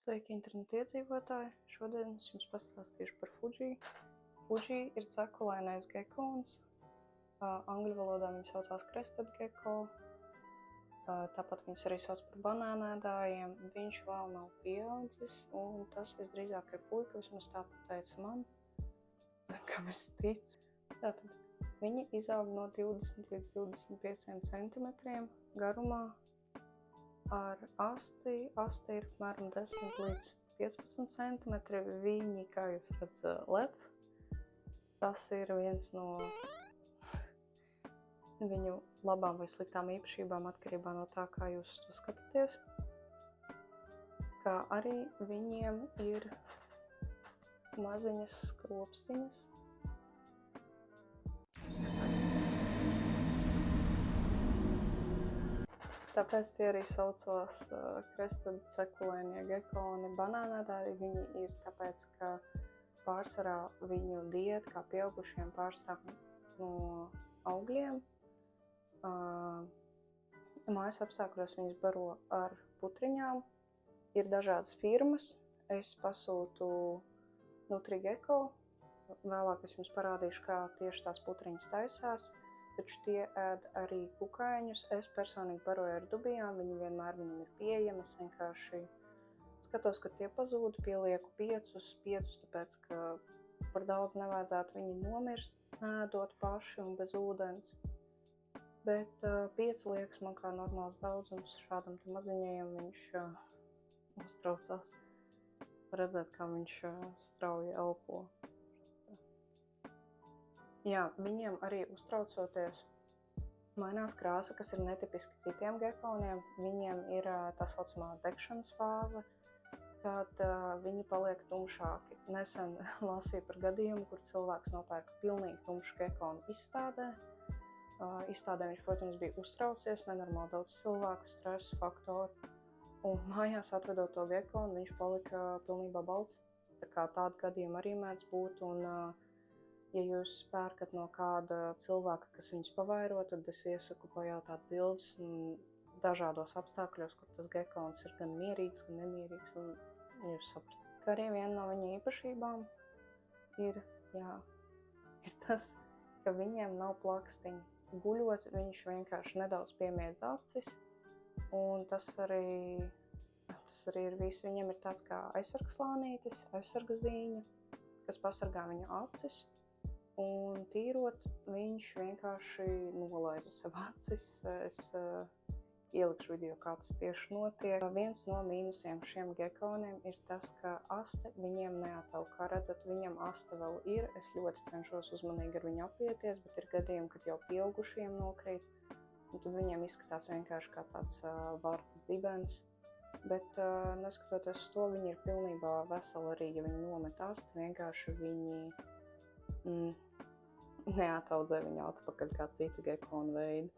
Sveiki, internetu iedzīvotāji! Šodien es jums pastāstīšu par Fuji. Fuji ir cekulainais gekons. Angļu valodā viņi saucās crested gecko. Tāpat viņus arī sauc par banānēdājiem. Viņš vēl nav pieaudzis, un tas visdrīzāk ir puika, vismaz tā pateica man, kam es ticu. Tātad viņi izaug no 20 līdz 25 centimetriem garumā. Ar asti ir apmēram 10 līdz 15 centimetri. Viņi, kā jūs redzat, led. Tas ir viens no viņu labām vai sliktām īpašībām atkarībā no tā, kā jūs to skatāties. Kā arī viņiem ir maziņas skropstiņas. Tāpēc tie arī saucās crested cekulainie gekoni banānēdāji. Viņi ir tāpēc, ka pārsvarā viņu diēta, kā pieaugušiem, pārstāv no augļiem. Mājas apstākļos viņus baro ar putriņām. Ir dažādas firmas. Es pasūtu NutriGecko. Vēlāk es jums parādīšu, kā tieši tās putriņas taisās. Taču tie ēd arī kukaiņus. Es personīgi baroju ar dubijām, viņi vienmēr viņam ir pieejami. Es vienkārši skatos, ka tie pazūd, pielieku 5, tāpēc, ka par daudz nevajadzētu viņi nomirst, ēdot paši un bez ūdens. Bet 5 liekas man kā normāls daudzums. Šādam te maziņajam viņš uztraucās. Redzēt, kā viņš strauji elpo. Jā, viņiem arī uztraucoties mainās krāsa, kas ir netipiski citiem gekoniem. Viņiem ir tā saucamā degšanas fāze, kad viņi paliek tumšāki. Nesen lasīju par gadījumu, kur cilvēks nopērka pilnīgi tumšu gekonu izstādē. Izstādē viņš, protams, bija uztraucies, nenormāli daudz cilvēku, stresa faktoru. Un mājās atvedot to gekonu, viņš palika pilnībā balts. Tā kā tādu gadījumu arī mēdz būt. Un, ja jūs pērkat no kāda cilvēka, kas viņus pavairo, tad es iesaku pajautāt bildes dažādos apstākļos, kur tas gekons ir gan mierīgs, gan nemierīgs, un jūs saprat. Kā arī viena no viņa īpašībām ir tas, ka viņiem nav plakstiņi. Guļot, viņš vienkārši nedaudz piemiedz acis, un tas arī ir viss. Viņam ir tāds kā aizsargslānītis, aizsargzīņa, kas pasargā viņa acis. Un tīrot, viņš vienkārši nolaiza sev acis. Es ielikšu video, kā tas tieši notiek. Viens no mīnusiem šiem gekoniem ir tas, ka aste viņiem neataug. Kā redzat, viņam aste vēl ir. Es ļoti cenšos uzmanīgi ar viņu apieties, bet ir gadījumi, kad jau pieaugušiem nokrīt. Un tad viņiem izskatās vienkārši kā tāds vartas dibens. Bet neskatoties uz to, viņi ir pilnībā veseli arī, ja viņi nomet asti. Vienkārši viņi neataudzē viņu atpakaļ kā cita gekona veidi.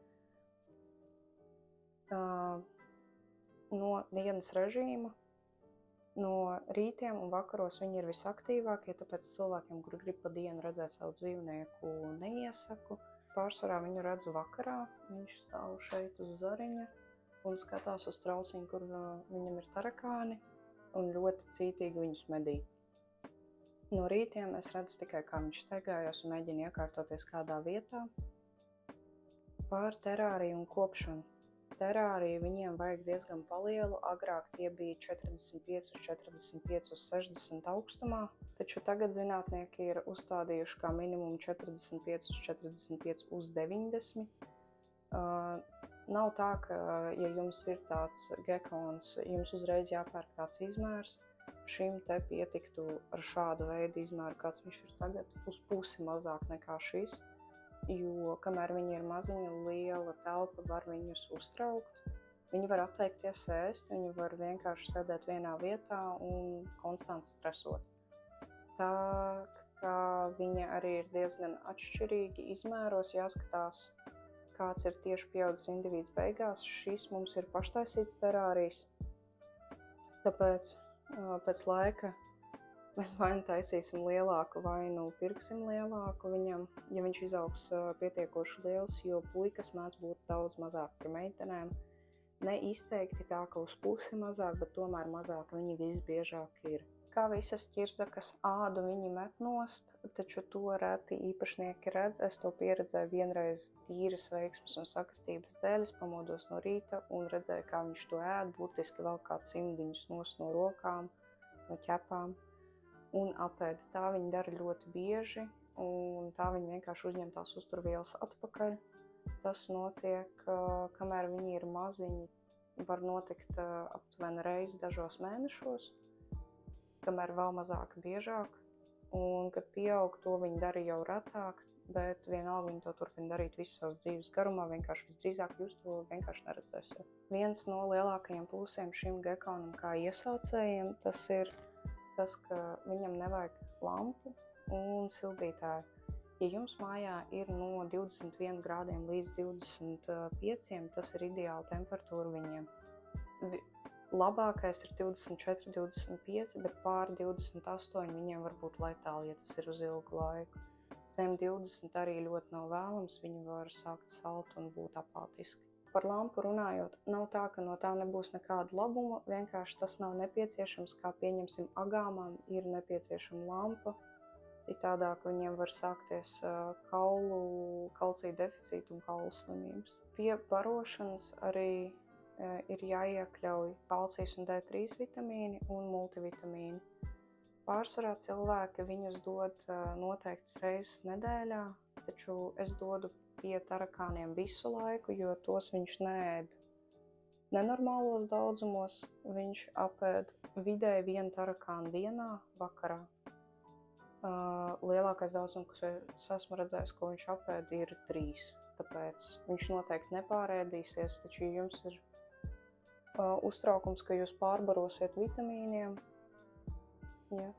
No dienas režīma, no rītiem un vakaros viņi ir visaktīvākie, tāpēc cilvēkiem, kuri grib pa dienu redzēt savu dzīvnieku, neiesaku. Pārsvarā viņu redzu vakarā, viņš stāv šeit uz zariņa un skatās uz trauciņu, kur viņam ir tarakāni, un ļoti cītīgi viņus medī. No rītiem es redzu tikai, kā viņš staigājās un mēģina iekārtoties kādā vietā. Par terāriju un kopšanu. Terāriju viņiem vajag diezgan palielu. Agrāk tie bija 45 uz 60 augstumā, taču tagad zinātnieki ir uzstādījuši kā minimumu 45 uz 45 uz 90. Nav tā, ka, ja jums ir tāds gekons, jums uzreiz jāpērk tāds izmērs. Šim te pietiktu ar šādu veidu izmēru, kāds viņš ir tagad, uz pusi mazāk nekā šis, jo kamēr viņi ir maziņi, liela telpa var viņus uztraukt. Viņi var atteikties ēst, viņi var vienkārši sēdēt vienā vietā un konstanti stresot. Tā kā viņi arī ir diezgan atšķirīgi izmēros, jāskatās, kāds ir tieši pieaudzis indivīds beigās. Šis mums ir paštaisīts terārijs, tāpēc pēc laika mēs vai nu taisīsim lielāku, vai nu pirksim lielāku viņam, ja viņš izaugs pietiekoši liels, jo puikas mēdz būt daudz mazāk par meitenēm. Ne izteikti tā, ka uz pusi mazāk, bet tomēr mazāk viņi visbiežāk ir. Kā visas ķirzakas ādu viņi met nost, taču to reti īpašnieki redz. Es to pieredzēju vienreiz tīras veiksmes un sakritības dēļ. Es pamodos no rīta un redzēju, kā viņš to ēd, burtiski vēl kā cimdiņus nost no rokām, no ķepām un apēda. Tā viņi dara ļoti bieži un tā viņi vienkārši uzņem tās uzturvielas atpakaļ. Tas notiek, kamēr viņi ir maziņi, var notikt aptuveni reizi dažos mēnešos, kamēr vēl mazāk biežāk, un kad pieaug, to viņi dara jau retāk, bet vienalga viņi to turpina darīt visu savas dzīves garumā, vienkārši visdrīzāk jūs to vienkārši neredzēsiet. Viens no lielākajiem plusiem šim gekonam kā iesācējiem, tas ir tas, ka viņam nevajag lampu un sildītāju. Ja jums mājā ir no 21 grādiem līdz 25, tas ir ideāla temperatūra viņiem. Labākais ir 24, 25, bet pār 28 viņiem var būt letāli, ja tas ir uz ilgu laiku. Zem 20 arī ļoti nav vēlams, viņi var sākt salt un būt apātiski. Par lampu runājot, nav tā, ka no tā nebūs nekāda labuma, vienkārši tas nav nepieciešams, kā pieņemsim agāmām, ir nepieciešama lampa. Citādāk viņiem var sākties kalcija deficīta un kaulu slimības. Pie barošanas arī ir jāiekļauj kalcijs un D3 vitamīni un multivitamīni. Pārsvarā cilvēki viņus dod noteiktas reizes nedēļā, taču es dodu pie tarakāniem visu laiku, jo tos viņš neēd nenormālos daudzumos. Viņš apēd vidēji 1 tarakānu dienā vakarā. Lielākais daudzums, ko es esmu redzējis, ko viņš apēd, ir 3. Tāpēc viņš noteikti nepārēdīsies, taču ja jums ir uztraukums, ka jūs pārbarosiet vitamīniem, ja,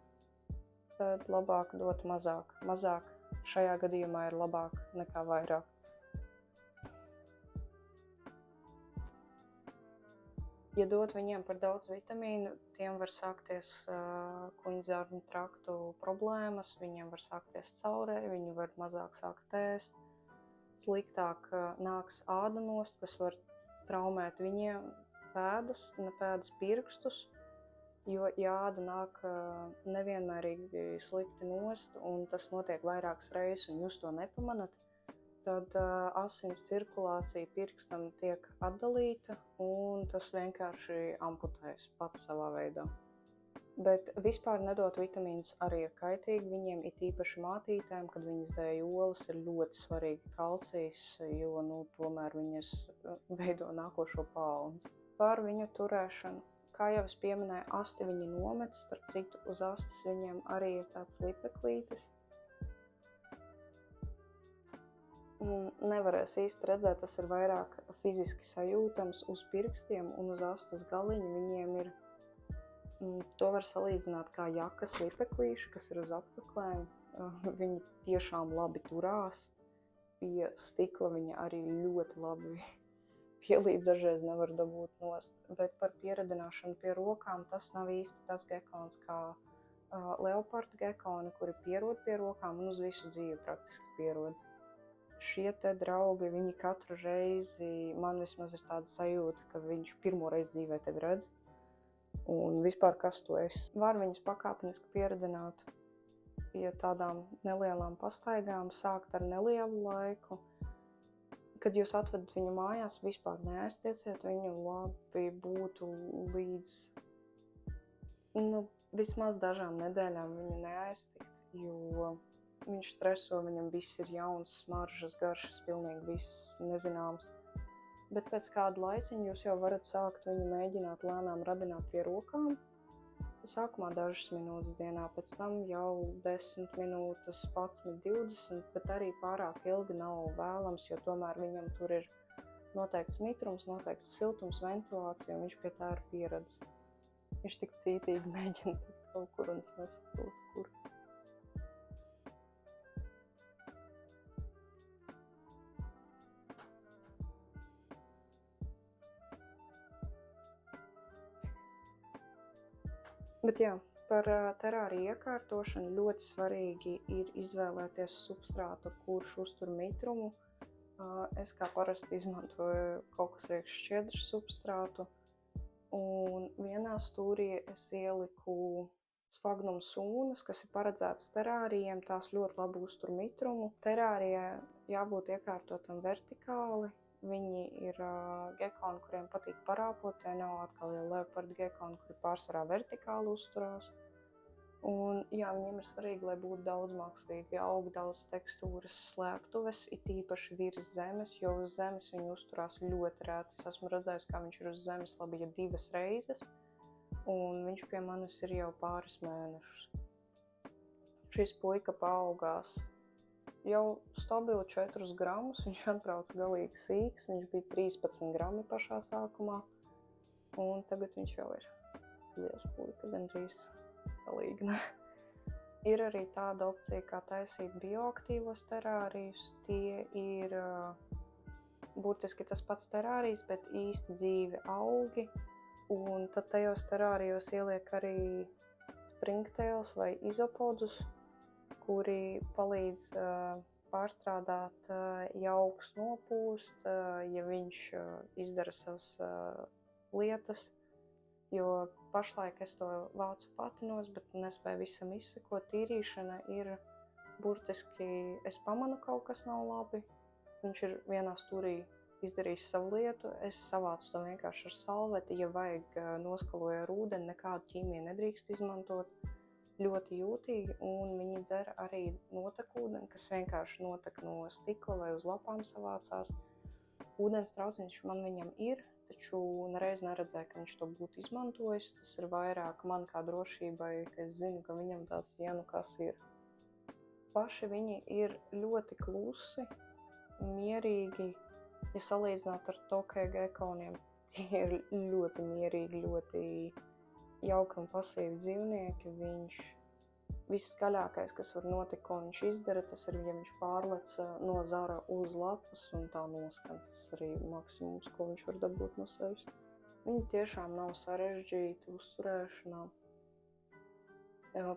tad labāk dot mazāk. Mazāk šajā gadījumā ir labāk nekā vairāk. Ja dot viņiem par daudz vitamīnu, tiem var sākties kuņģzārņu traktu problēmas, viņiem var sākties caurē, viņi var mazāk sākt ēst, sliktāk nāks āda nost, kas var traumēt viņiem pēdas pirkstus, jo ja āda nāk nevienmērīgi slikti nost, un tas notiek vairākas reizes, un jūs to nepamanat, tad asins cirkulācija pirkstam tiek atdalīta, un tas vienkārši amputēs pats savā veidā. Bet vispār nedot vitamīnus arī ir kaitīgi viņiem, it īpaši mātītēm, kad viņas dēj olas, ir ļoti svarīgi kalcijs, jo tomēr viņas veido nākošo paudzi. Par viņu turēšanu, kā jau es pieminēju, asti viņi nomet, starp citu uz astes viņiem arī ir tāds lipeklītis. Nevarēs īsti redzēt, tas ir vairāk fiziski sajūtams uz pirkstiem un uz astes galiņu. Viņiem ir, to var salīdzināt kā jakas lipeklīši, kas ir uz apkaklēm. Viņi tiešām labi turās, pie stikla viņi arī ļoti labi pielīp, dažreiz nevar dabūt nost. Bet par pieredināšanu pie rokām tas nav īsti tas gekons kā leopardu gekoni, kuri pierod pie rokām un uz visu dzīvi praktiski pierod. Šie te draugi, viņi katru reizi, man vismaz ir tāda sajūta, ka viņš pirmo reizi dzīvē tevi redz. Un vispār kas tu esi. Var viņus pakāpeniski pieredināt pie tādām nelielām pastaigām, sākt ar nelielu laiku. Kad jūs atvedat viņu mājās, vispār neaiztieciet viņu, labi būtu līdz vismaz dažām nedēļām viņu neaiztikt, jo viņš streso, viņam viss ir jauns, smaržas, garšas, pilnīgi viss nezināms. Bet pēc kādu laiciņu jūs jau varat sākt viņu mēģināt lēnām radināt pie rokām. Sākumā dažas minūtes dienā, pēc tam jau 10 minūtes, 11, 20, bet arī pārāk ilgi nav vēlams, jo tomēr viņam tur ir noteikts mitrums, noteikts siltums, ventilācija, un viņš pie tā ir pieredzis. Viņš tik cītīgi mēģina tikt kaut kur, un es nesaprotu, kur. Bet jā, par terāriju iekārtošanu ļoti svarīgi ir izvēlēties substrātu, kurš uztur mitrumu. Es kā parasti izmantoju kokosriekšu šķiedras substrātu, un vienā stūrī es ieliku sfagnum sūnas, kas ir paredzētas terārijiem, tās ļoti labi uztur mitrumu. Terārijai jābūt iekārtotam vertikāli. Viņi ir gekoni, kuriem patīk parāpot, tie nav atkal jau leopardu gekoni, kuri pārsvarā vertikāli uzturās. Un jā, viņiem ir svarīgi, lai būtu daudz mākslīgi augi, daudz tekstūras slēptuves, it īpaši virs zemes, jo uz zemes viņi uzturās ļoti rēti. Es esmu redzējis, kā viņš ir uz zemes labi, ja 2 reizes, un viņš pie manis ir jau pāris mēnešus. Šis puika paaugās jau stabili 4 gramus, viņš atbrauc galīgi sīks, viņš bija 13 grami pašā sākumā, un tagad viņš jau ir liels puika, gandrīz. Galīgi, ne? Ir arī tāda opcija, kā taisīt bioaktīvos terārijus. Tie ir burtiski tas pats terārijs, bet īsti dzīvi augi. Un tad tajos terārijos ieliek arī springtails vai izopodus, kuri palīdz pārstrādāt, ja augs nopūst, ja viņš izdara savas lietas. Jo pašlaik es to vācu patinos, bet nespēju visam izsekot. Tīrīšana ir burtiski, es pamanu kaut kas nav labi. Viņš ir vienā stūrī izdarījis savu lietu, es savācu to vienkārši ar salveti, ja vajag noskaloju ar ūdeni, nekādu ķīmiju nedrīkst izmantot. Ļoti jūtīgi, un viņi dzer arī notekūdeni, kas vienkārši notek no stikla vai uz lapām savācās. Ūdens trauciņš man viņam ir, taču nereiz neredzēju, ka viņš to būtu izmantojis. Tas ir vairāk man kā drošībai, ka es zinu, ka viņam tāds kas ir. Paši viņi ir ļoti klusi, mierīgi. Ja salīdzināt ar tokē gekoniem, tie ir ļoti mierīgi, ļoti jauki un pasīvi dzīvnieki. Viņš visskaļākais, kas var notikt, ko viņš izdara, tas ir, ja viņš pārlec no zara uz lapas un tā noskan. Tas arī maksimums, ko viņš var dabūt no sevis. Viņi tiešām nav sarežģīti uzturēšanā.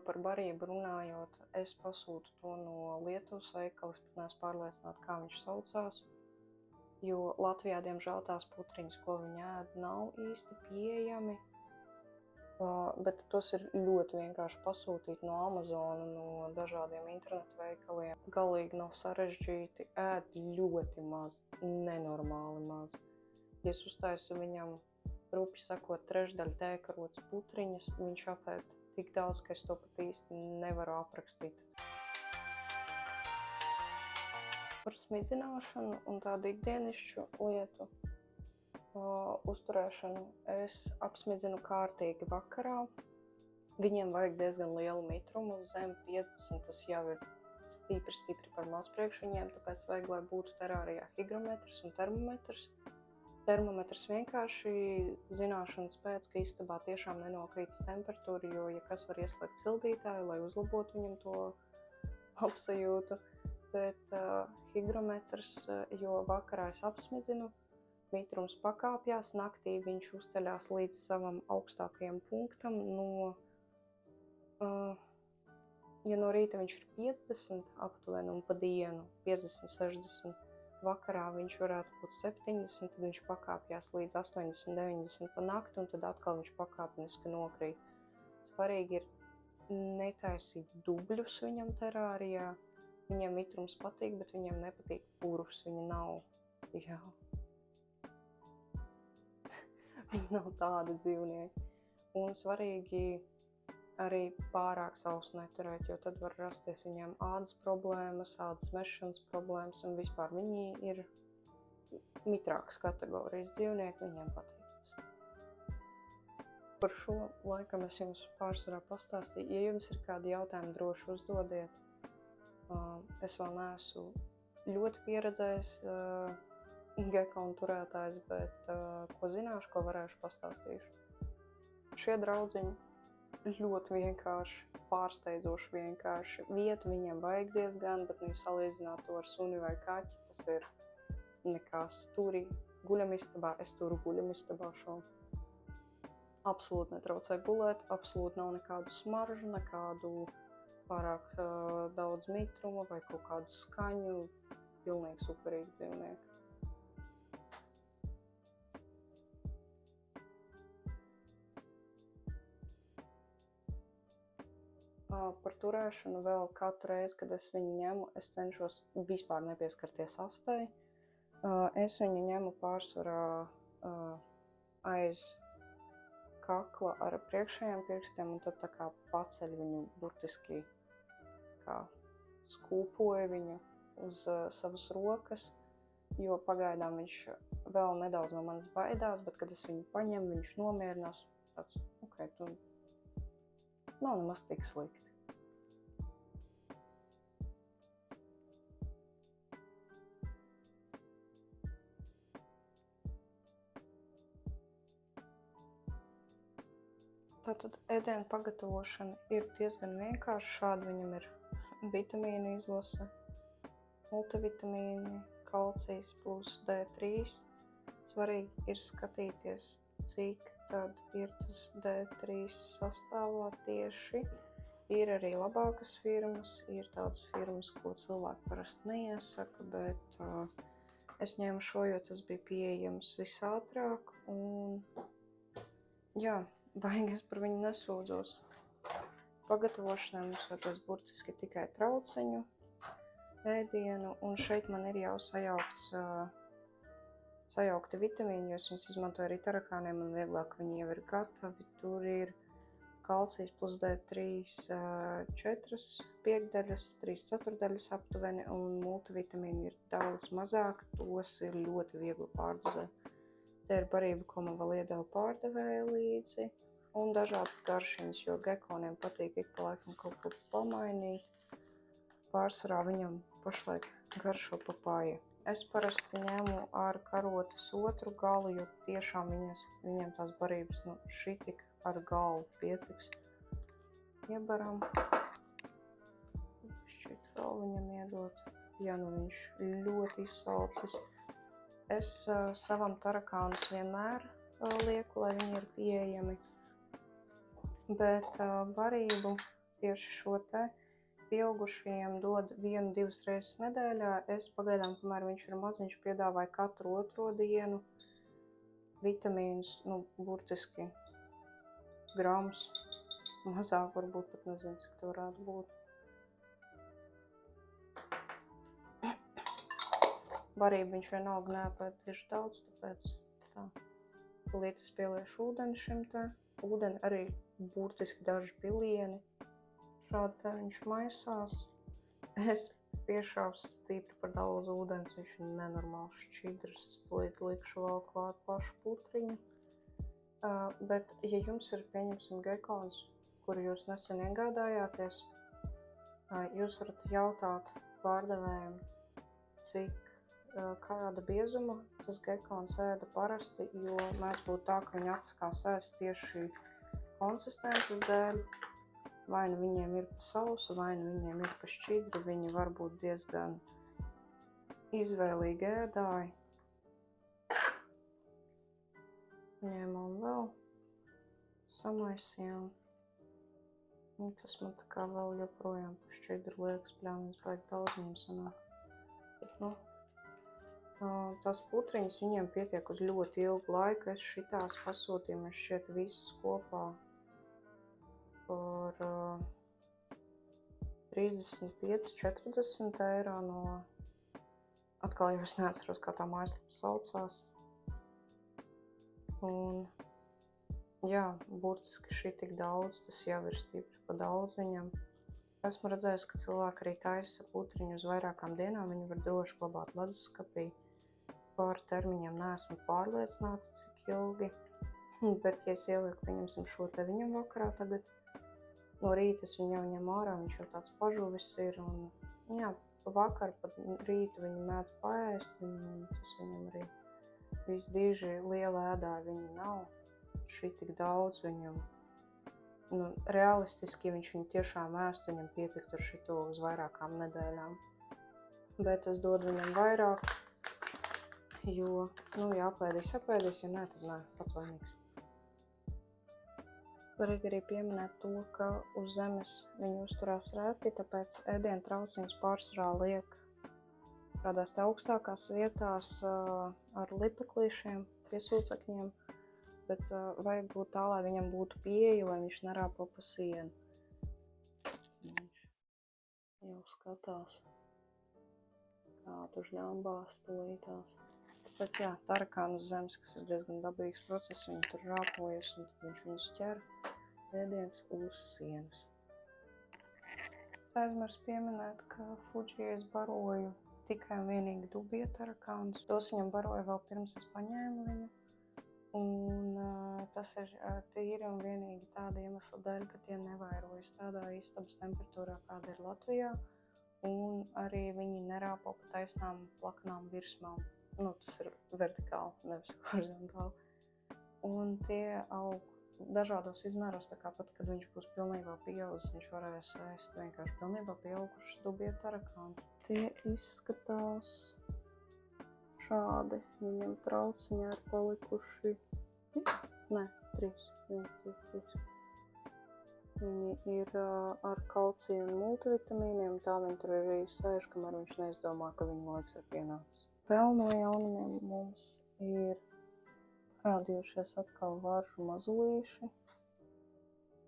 Par barību runājot, es pasūtu to no Lietuvas veikala, es pat neesmu pārliecināta, kā viņš saucās. Jo Latvijā, diemžēl, tās putriņas, ko viņi ēd, nav īsti pieejami. Bet tos ir ļoti vienkārši pasūtīt no Amazona, no dažādiem internetu veikaliem. Galīgi nav sarežģīti, ēd ļoti maz, nenormāli maz. Ja es uztaisu viņam, rupi sakot, trešdaļu tēkarotas putriņas, viņš apēd tik daudz, ka es to pat īsti nevaru aprakstīt. Par smidzināšanu un tādu ikdienišķu lietu. Uzturēšanu es apsmidzinu kārtīgi vakarā. Viņiem vajag diezgan lielu mitrumu, zem 50 tas jau ir stipri par maz priekš viņiem, tāpēc vajag, lai būtu terārijā higrometrs un termometrs. Termometrs vienkārši zināšanas pēc, ka istabā tiešām nenokrītas temperatūra, jo ja kas var ieslēgt sildītāju, lai uzlabotu viņam to labsajūtu, bet higrometrs, jo vakarā es apsmidzinu, mitrums pakāpjās, naktī viņš uzceļās līdz savam augstākajam punktam. Ja no rīta viņš ir 50 aptuveni un pa dienu 50-60, vakarā viņš varētu būt 70, tad viņš pakāpjās līdz 80-90 pa nakti, un tad atkal viņš pakāpeniski nokrīt. Svarīgi ir netaisīt dubļus viņam terārijā. Viņiem mitrums patīk, bet viņiem nepatīk purvs, viņi nav, Viņi nav tādi dzīvnieki. Un svarīgi arī pārāk sausu neturēt, jo tad var rasties viņiem ādas problēmas, ādas mešanas problēmas, un vispār viņi ir mitrākas kategorijas dzīvnieki, viņiem patīk. Par šo laikam es jums pārsvarā pastāstīju. Ja jums ir kādi jautājumi, droši uzdodiet. Es vēl neesmu ļoti pieredzējis gekonu turētājs, bet ko zināšu, ko varēšu pastāstīšu. Šie draudziņi ļoti vienkārši, pārsteidzoši vienkārši. Vietu viņiem vajag diezgan, bet viņi salīdzināt to ar suni vai kaķi, tas ir nekas. Turi guļamistabā, es turu guļamistabā šo. Absolūti netraucē gulēt, absolūti nav nekādu smaržu, nekādu pārāk daudz mitruma vai kaut kādu skaņu. pilnīgi superīgi dzīvnieki. Par turēšanu vēl katru reizi, kad es viņu ņemu, es cenšos vispār nepieskarties astei. Es viņu ņemu pārsvarā aiz kakla ar priekšējiem pirkstiem un tad tā kā paceļ viņu burtiski kā skūpoju viņu uz savas rokas, jo pagaidām viņš vēl nedaudz no manis baidās, bet kad es viņu paņemu, viņš nomierinās, tāds, tu nav nemaz tik slikti. Tātad ēdienu pagatavošana ir diezgan vienkārša. Šāda viņam ir vitamīnu izlase, multivitamīni, kalcijs plus D3. Svarīgi ir skatīties, cik tad ir tas D3 sastāvā tieši. Ir arī labākas firmas, ir tādas firmas, ko cilvēki parasti neiesaka, bet es ņēmu šo, jo tas bija pieejams visātrāk un baigi es par viņu nesūdzos. Pagatavošanai mums vajadzēs burtiski tikai trauciņu ēdienu, un šeit man ir jau sajaukti vitamīni, jo es viņus izmantoju arī tarakāniem, un vieglāk viņi jau ir gatavi. Tur ir kalcijs plus D3 4 piekdaļas, 3 ceturdaļas aptuveni, un multivitamīni ir daudz mazāk, tos ir ļoti viegli pārdozēt. Te ir barība, ko man vēl iedeva pārdevēja līdzi, un dažādas garšiņas, jo gekoniem patīk ik pa laikam kaut ko pamainīt. Pārsvarā viņam pašlaik garšo papāja. Es parasti ņemu ar karotes otru galu, jo tiešām viņiem tās barības šitik ar galvu pietiks. Iebaram. Šķiet vēl viņam iedot. Viņš ļoti izsalcis. Es savam tarakānus vienmēr lieku, lai viņi ir pieejami. Bet barību tieši šo te pieaugušajiem dod 1-2 reizes nedēļā. Es pagaidām, kamēr viņš ir maziņš, piedāvāju katru otro dienu vitamīnus, burtiski grams, mazāk varbūt pat nezinu, cik te varētu būt. Barību viņš vienalga neapēd tieši daudz, tāpēc tā. Tūlīt es pieliešu ūdeni šim te. Ūdeni arī burtiski daži pilieni. Šādi te viņš maisās. Es piešāvu stipri par daudz ūdens, viņš ir nenormāls šķidrs. Es tūlīt likšu vēl klāt pašu putriņu. Bet, ja jums ir, pieņemsim, gekons, kuru jūs nesen iegādājāties, jūs varat jautāt pārdevējiem, kāda biezuma tas gekons ēda parasti, jo mēdz būt tā, ka viņi atsakās ēst tieši konsistences dēļ. Vai nu viņiem ir pa sausu, vai nu viņiem ir pa šķidru, viņi var būt diezgan izvēlīgi ēdāji. Ņēmām vēl, samaisījām. Tas man tā kā vēl joprojām pa šķidru liekas, bļāmies baigi daudz viņam sanāk. Bet, tās putriņas viņiem pietiek uz ļoti ilgu laiku. Es šitās pasūtīju, man šķiet visas kopā par 35-40 eiro no, atkal jau es neatceros, kā tā mājaslapa saucās. Un, burtiski šī tik daudz, tas jau ir stipri pa daudz viņam. Esmu redzējusi, ka cilvēki arī taisa putriņu uz vairākām dienām, viņi var droši glabāt leduskapī. Par termiņiem neesmu pārliecināta, cik ilgi, bet, ja es ielieku, pieņemsim šo te viņam vakarā tagad, no rīta es viņu jau ņem ārā, viņš jau tāds pažuvis ir, un, vakar pat rītu viņu mēdz paēst, un tas viņam arī visdīži liela ēdāja viņa nav, šī tik daudz viņam, realistiski, ja viņš viņu tiešām ēst, viņam pietikt ar šito uz vairākām nedēļām, bet es dodu viņam vairāk, jo, apēdīs, ja nē, tad nē, pats vainīgs. Svarīgi arī pieminēt to, ka uz zemes viņi uzturās reti, tāpēc ēdienu trauciņus pārsvarā liek kādās te augstākās vietās ar lipeklīšiem pie sūcekņiem, bet vajag būt tā, lai viņam būtu pieeja, lai viņš nerāpo pa sienu. Viņš jau skatās, kā tu žņambās tūlītās. Tāpēc jā, tarakānu uz zemes, kas ir diezgan dabīgs process, viņi tur rāpojas un tad viņš viņus ķer ēdiens uz sienas. Aizmirsu pieminēt, ka Fudži es baroju tikai un vienīgi dubie tarakānus. Tos viņam baroju vēl pirms es paņēmu viņu. Un tas ir tīri un vienīgi tāda iemesla dēļ, ka tie nevairojas tādā istabas temperatūrā, kāda ir Latvijā. Un arī viņi nerāpo pa taisnām plaknām virsmām. Nu, tas ir vertikāli, nevis horizontāli. Un tie aug dažādos izmēros, tā kā pat, kad viņš būs pilnībā pieaudzis, viņš varēs ēst vienkārši pilnībā pieaugušus dubie tarakānus. Tie izskatās šādi. Viņam trauciņā ir palikuši 3. Viņi ir ar kalciju un multivitamīniem, tā viņi tur arī sēž, kamēr viņš neizdomā, ka viņa laiks ir pienācis. Vēl no jaunumiem mums ir parādījušies atkal varžu mazulīši.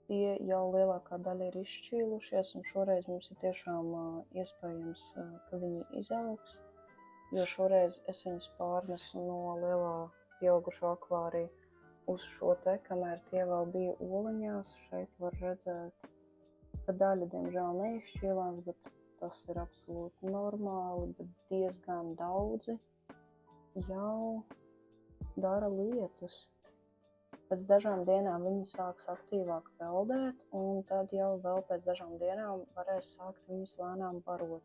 Tie jau lielākā daļa ir izšķīlušies, un šoreiz mums ir tiešām iespējams, ka viņi izaugs, jo šoreiz es viņus pārnesu no lielā pieaugušo akvārija uz šo te, kamēr tie vēl bija oliņās. Šeit var redzēt, ka daļa, diemžēl, neizšķīlās, bet tas ir absolūti normāli, bet diezgan daudzi jau dara lietas. Pēc dažām dienām viņi sāks aktīvāk peldēt, un tad jau vēl pēc dažām dienām varēs sākt viņus lēnām barot.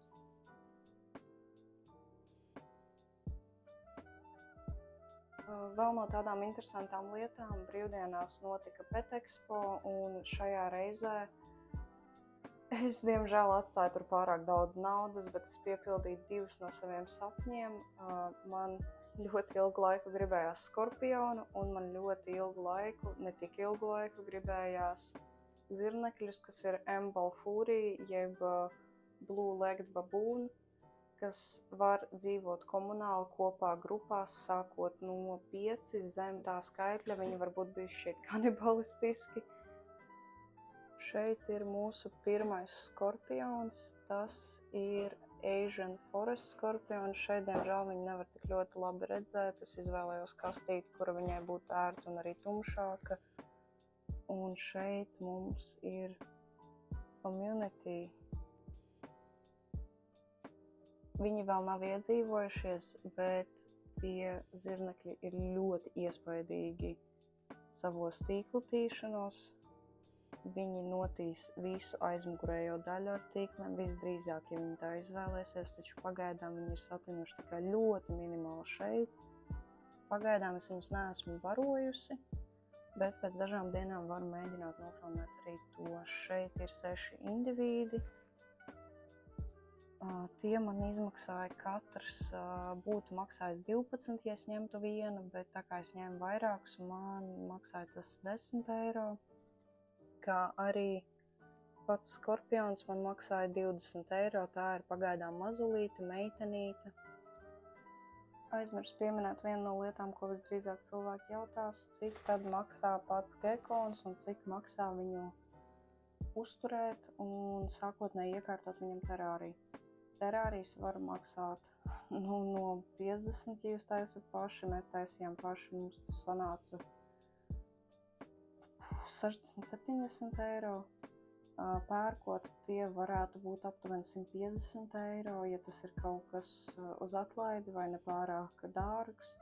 Vēl no tādām interesantām lietām brīvdienās notika Pet Expo, un šajā reizē es, diemžēl, atstāju tur pārāk daudz naudas, bet es piepildīju 2 no saviem sapņiem. Man ļoti ilgu laiku gribējās skorpionu, un man ļoti ilgu laiku, ne tik ilgu laiku, gribējās zirnekļus, kas ir M-Balfouri, jeb Blue-Legged Baboon, kas var dzīvot komunāli kopā grupās, sākot no 5 zem tā skaitļa. Viņi varbūt bijuši šķiet kanibalistiski. Šeit ir mūsu pirmais skorpions, tas ir Asian Forest skorpions. Šeit, diemžēl, viņu nevar tik ļoti labi redzēt. Es izvēlējos kastīti, kura viņai būtu ērta un arī tumšāka. Un šeit mums ir community. Viņi vēl nav iedzīvojušies, bet tie zirnekļi ir ļoti iespaidīgi savos tīklu tīšanos. Viņi notīs visu aizmugurējo daļu ar tīkliem, visdrīzāk, ja viņi tā izvēlēsies, taču pagaidām viņi ir satinuši tikai ļoti minimāli šeit. Pagaidām es viņus neesmu barojusi, bet pēc dažām dienām varu mēģināt nofilmēt arī to. Šeit ir 6 indivīdi. Tie man izmaksāja katrs, būtu maksājis 12, ja es ņemtu vienu, bet tā kā es ņēmu vairākus, man maksāja tas 10 eiro. Kā arī pats skorpions man maksāja 20 eiro, tā ir pagaidām mazulīte, meitenīte. Aizmirsu pieminēt vienu no lietām, ko visdrīzāk cilvēki jautās, cik tad maksā pats gekons un cik maksā viņu uzturēt un sākotnēji iekārtot viņam terāriju. Terārijas var maksāt no 50, ja jūs taisat paši, mēs taisījām paši, mums tas sanāca 60–70 eiro. Pērkot, tie varētu būt aptuveni 150 eiro, ja tas ir kaut kas uz atlaidi vai nepārāk dārgs.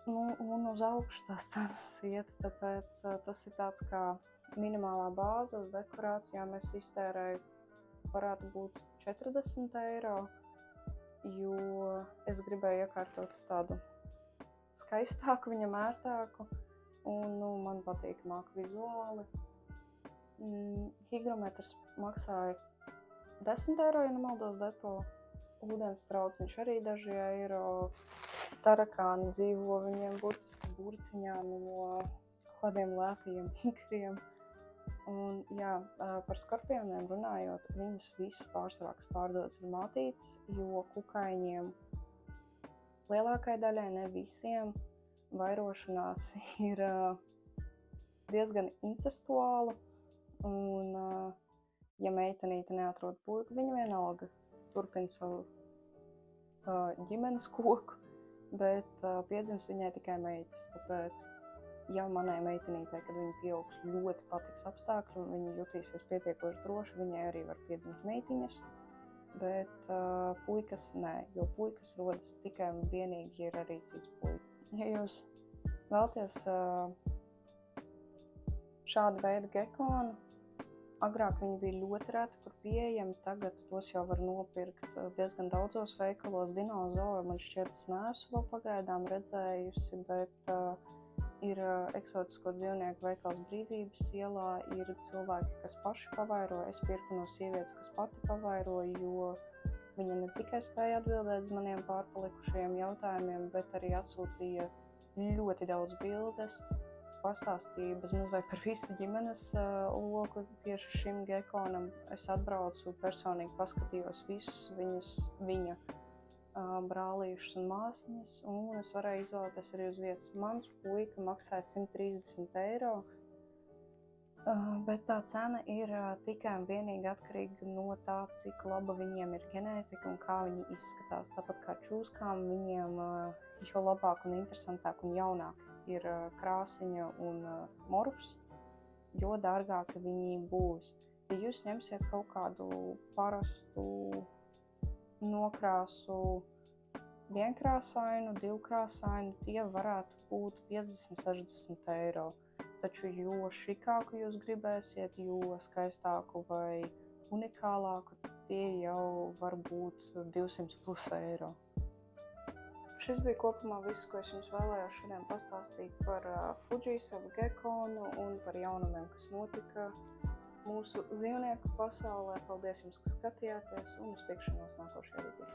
Un uz augšu tās cenas iet, tāpēc tas ir tāds kā minimālā bāze. Uz dekorācijām es iztērēju varētu būt 40 eiro, jo es gribēju iekārtot tādu skaistāku, viņam ērtāku. Un man patīkamāk vizuāli. Higrometrs maksāja 10 eiro, ja nemaldos, depo. Ūdens trauciņš arī daži eiro. Tarakāni dzīvo viņiem burtiski burciņā no kādiem lētajiem higriem. Un, jā, par skorpioniem runājot, viņas visas pārsvarā, kas pārdodas, ir mātītes, jo kukaiņiem lielākai daļai, ne visiem, vairošanās ir diezgan incestuāla. Un, ja meitenīte neatrod puiku, viņa vienalga turpina savu ģimenes koku, bet piedzims viņai tikai meitas. Tāpēc, ja manai meitenītei, kad viņa pieaugs, ļoti patiks apstākļi un viņa jutīsies pietiekoši droši, viņai arī var piedzimt meitiņas, bet puikas nē, jo puikas rodas tikai un vienīgi, ja ir arī cits puika. Ja jūs vēlaties šādu veidu gekonu, agrāk viņi bija ļoti reti, kur pieejami, tagad tos jau var nopirkt diezgan daudzos veikalos. Dinozauru man šķiet, es neesmu vēl pagaidām redzējusi, bet ir eksotisko dzīvnieku veikals Brīvības ielā, ir cilvēki, kas paši pavairo. Es pirku no sievietes, kas pati pavairo, jo viņa ne tikai spēja atbildēt uz maniem pārpalikušajiem jautājumiem, bet arī atsūtīja ļoti daudz bildes, pastāstīja bezmazliet par visu ģimenes loku tieši šim gekonam. Es atbraucu, personīgi paskatījos visus viņa brālīšus un māsiņas, un es varēju izvēlēties arī uz vietas. Mans puika maksāja 130 eiro, bet tā cena ir tikai un vienīgi atkarīga no tā, cik laba viņiem ir ģenētika un kā viņi izskatās. Tāpat kā čūskām, viņiem jo labāk un interesantāk un jaunāk ir krāsiņa un morfs, jo dārgāki viņi būs. Ja jūs ņemsiet kaut kādu parastu nokrāsu, vienkrāsainu, divkrāsainu, tie varētu būt 50-60 eiro. Taču jo šikāku jūs gribēsiet, jo skaistāku vai unikālāku, tie jau var būt 200+ eiro. Šis bija kopumā viss, ko es jums vēlējos šodien pastāstīt par Fujisavu gekonu un par jaunumiem, kas notika mūsu dzīvnieku pasaulē. Paldies jums, ka skatījāties, un uz tikšanos nākošajā video.